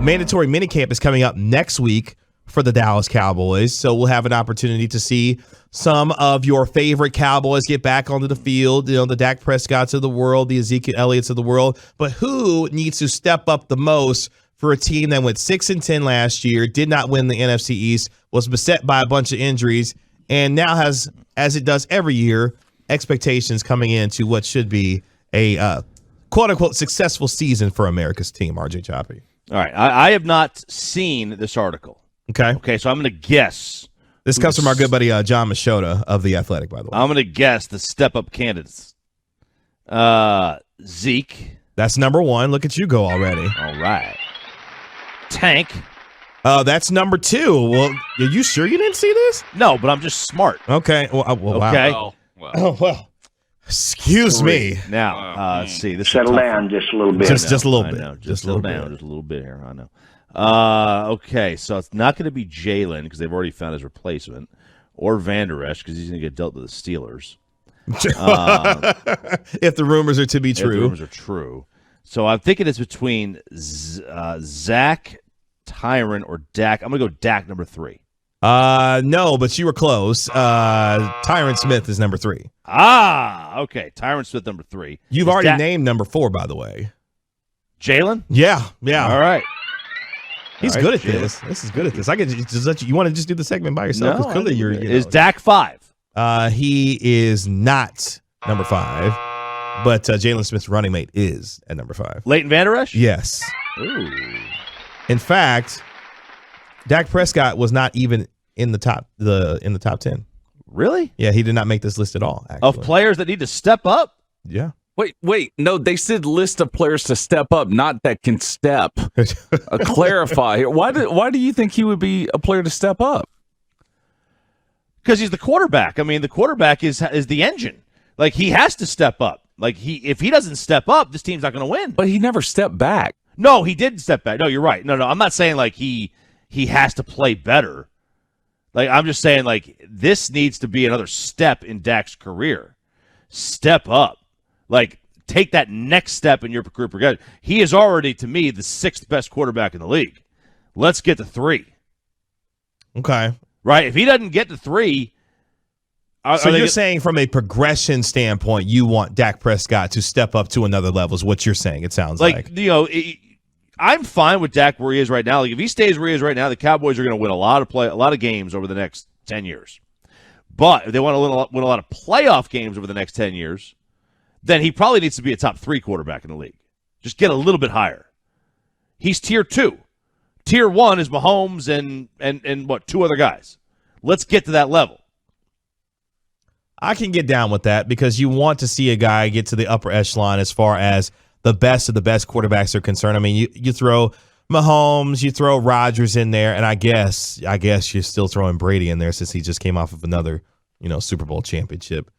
mandatory minicamp is coming up next week for the Dallas Cowboys, so we'll have an opportunity to see some of your favorite Cowboys get back onto the field, the Dak Prescotts of the world, the Ezekiel Elliott's of the world, but who needs to step up the most for a team that went 6-10 last year, did not win the NFC East, was beset by a bunch of injuries, and now has, as it does every year, expectations coming into what should be a quote-unquote successful season for America's team, RJ Choppy. All right, I have not seen this article. Okay, so I'm going to guess. This comes from our good buddy John Machota of The Athletic, by the way. I'm going to guess the step-up candidates. Zeke. That's number one. Look at you go already. All right. Tank. That's number two. Well, are you sure you didn't see this? No, but I'm just smart. Okay. Well, okay. Wow. Well. Excuse me. Now, let's see. This Settle down just a little bit. Just a little bit. I know. Just a little bit. Just a little bit here. I know. Okay, so it's not going to be Jalen because they've already found his replacement, or Van Der Esch because he's going to get dealt to the Steelers. If the rumors are to be true. If the rumors are true. So I'm thinking it's between Zach, Tyron, or Dak. I'm going to go Dak number 3. No, but you were close. Tyron Smith is number 3. Okay. Tyron Smith number 3. You've already named number 4, by the way. Jalen? Yeah. All right. He's good at this. This is good at this. I could just let you. You want to just do the segment by yourself? No, clearly is Dak 5? He is not number 5, but Jalen Smith's running mate is at number 5. Leighton Van Der Esch? Yes. Ooh. In fact, Dak Prescott was not even in the top 10. Really? Yeah, he did not make this list at all. Actually. Of players that need to step up? Yeah. Wait. No, they said list of players to step up, not that can step. Clarify here. Why do you think he would be a player to step up? Because he's the quarterback. I mean, the quarterback is the engine. Like, he has to step up. Like, if he doesn't step up, this team's not going to win. But he never stepped back. No, he didn't step back. No, you're right. No, I'm not saying like he has to play better. Like, I'm just saying like this needs to be another step in Dak's career. Step up. Like, take that next step in your career progression. He is already, to me, the 6th best quarterback in the league. Let's get to 3. Okay. Right? If he doesn't get to 3, so you're saying from a progression standpoint, you want Dak Prescott to step up to another level is what you're saying, it sounds like. I'm fine with Dak where he is right now. Like, if he stays where he is right now, the Cowboys are going to win a lot of games over the next 10 years. But if they want to win a lot of playoff games over the next 10 years, then he probably needs to be a top 3 quarterback in the league. Just get a little bit higher. He's tier 2. Tier 1 is Mahomes and what, 2 other guys. Let's get to that level. I can get down with that because you want to see a guy get to the upper echelon as far as the best of the best quarterbacks are concerned. I mean, you throw Mahomes, you throw Rodgers in there, and I guess you're still throwing Brady in there since he just came off of another, Super Bowl championship,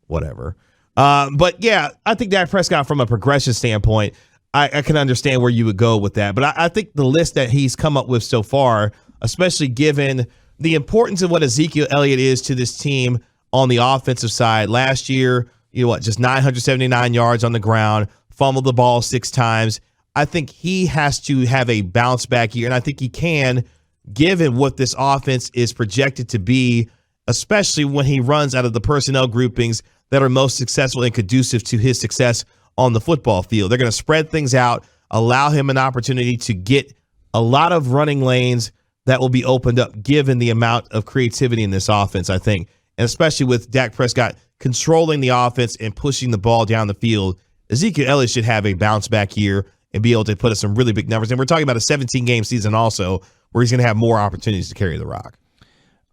whatever. But yeah, I think Dak Prescott from a progression standpoint, I can understand where you would go with that. But I think the list that he's come up with so far, especially given the importance of what Ezekiel Elliott is to this team on the offensive side. Last year, just 979 yards on the ground, fumbled the ball 6 times. I think he has to have a bounce back year, and I think he can, given what this offense is projected to be, especially when he runs out of the personnel groupings that are most successful and conducive to his success on the football field. They're going to spread things out, allow him an opportunity to get a lot of running lanes that will be opened up given the amount of creativity in this offense, I think, and especially with Dak Prescott controlling the offense and pushing the ball down the field. Ezekiel Elliott should have a bounce-back year and be able to put up some really big numbers. And we're talking about a 17-game season also where he's going to have more opportunities to carry the rock.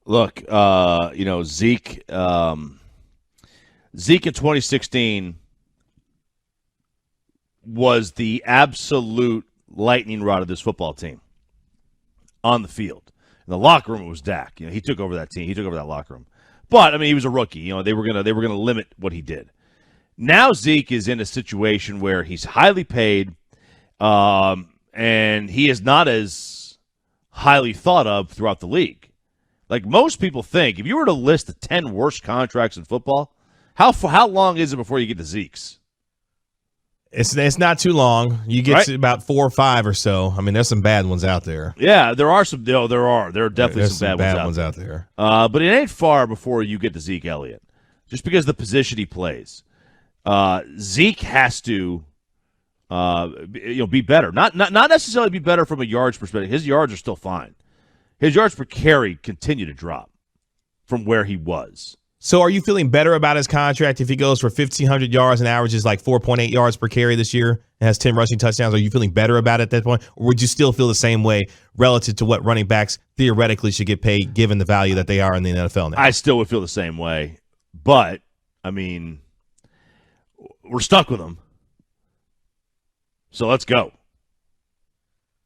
Look, Zeke in 2016 was the absolute lightning rod of this football team on the field. In the locker room, it was Dak. He took over that team. He took over that locker room. But, I mean, he was a rookie. They were gonna limit what he did. Now Zeke is in a situation where he's highly paid, and he is not as highly thought of throughout the league. Like most people think, if you were to list the 10 worst contracts in football, how long is it before you get to Zeke's? It's not too long. You get to about 4 or 5 or so. I mean, there's some bad ones out there. Yeah, there are some. No, there are. There are definitely some bad ones out there. But it ain't far before you get to Zeke Elliott, just because of the position he plays. Zeke has to, be better. Not necessarily be better from a yards perspective. His yards are still fine. His yards per carry continue to drop from where he was. So are you feeling better about his contract if he goes for 1,500 yards and averages like 4.8 yards per carry this year and has 10 rushing touchdowns? Are you feeling better about it at that point? Or would you still feel the same way relative to what running backs theoretically should get paid given the value that they are in the NFL now? I still would feel the same way. But, I mean, we're stuck with him. So let's go.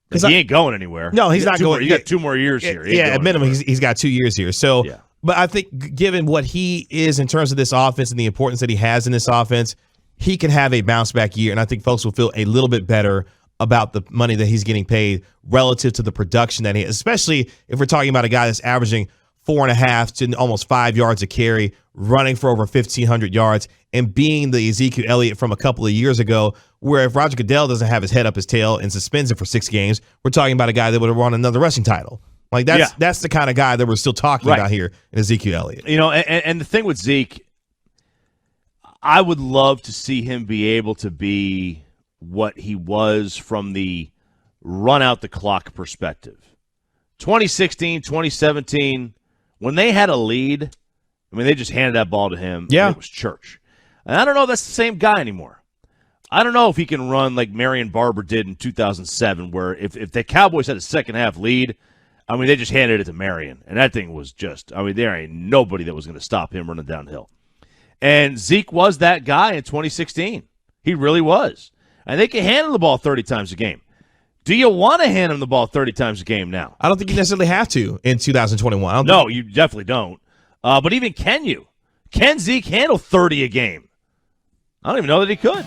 Because he ain't going anywhere. No, he's not going. You got 2 more years here. Yeah, at minimum, he's got 2 years here. So, yeah. But I think given what he is in terms of this offense and the importance that he has in this offense, he can have a bounce back year. And I think folks will feel a little bit better about the money that he's getting paid relative to the production that he has, especially if we're talking about a guy that's averaging 4.5 to almost 5 yards a carry, running for over 1,500 yards, and being the Ezekiel Elliott from a couple of years ago, where if Roger Goodell doesn't have his head up his tail and suspends him for 6 games, we're talking about a guy that would have won another rushing title. Like that's the kind of guy that we're still talking about here in Ezekiel Elliott. You know, and the thing with Zeke, I would love to see him be able to be what he was from the run out the clock perspective. 2016, 2017, when they had a lead, I mean, they just handed that ball to him. Yeah. And it was church. And I don't know if that's the same guy anymore. I don't know if he can run like Marion Barber did in 2007, where if the Cowboys had a second half lead, I mean, they just handed it to Marion. And that thing was just, I mean, there ain't nobody that was going to stop him running downhill. And Zeke was that guy in 2016. He really was. And they can handle the ball 30 times a game. Do you want to hand him the ball 30 times a game now? I don't think you necessarily have to in 2021. No, you definitely don't. But even can you? Can Zeke handle 30 a game? I don't even know that he could.